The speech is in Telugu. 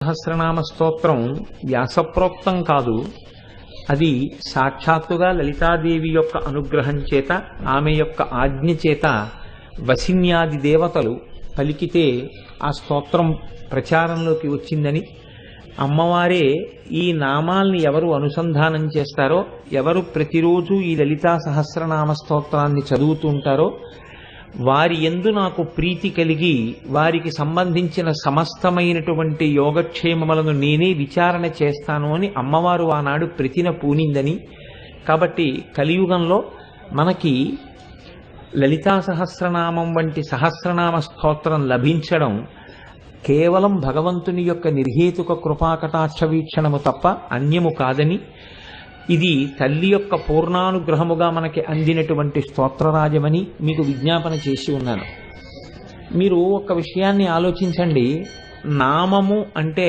సహస్రనామ స్తోత్రం వ్యాసప్రోక్తం కాదు. అది సాక్షాత్తుగా లలితాదేవి యొక్క అనుగ్రహం చేత, ఆమె యొక్క ఆజ్ఞ చేత వసిన్యాది దేవతలు పలికితే ఆ స్తోత్రం ప్రచారంలోకి వచ్చిందని, అమ్మవారే ఈ నామాల్ని ఎవరు అనుసంధానం చేస్తారో, ఎవరు ప్రతిరోజు ఈ లలితా సహస్రనామ స్తోత్రాన్ని చదువుతుంటారో వారి యందు నాకు ప్రీతి కలిగి వారికి సంబంధించిన సమస్తమైనటువంటి యోగక్షేమములను నేనే విచారణ చేస్తాను అని అమ్మవారు ఆనాడు ప్రతిన పూనిందని. కాబట్టి కలియుగంలో మనకి లలితా సహస్రనామం వంటి సహస్రనామ స్తోత్రం లభించడం కేవలం భగవంతుని యొక్క నిర్హేతుక కృపాకటాక్ష వీక్షణము తప్ప అన్యము కాదని, ఇది తల్లి యొక్క పూర్ణానుగ్రహముగా మనకి అందినటువంటి స్తోత్రరాజమని మీకు విజ్ఞాపన చేసి ఉన్నాను. మీరు ఒక విషయాన్ని ఆలోచించండి. నామము అంటే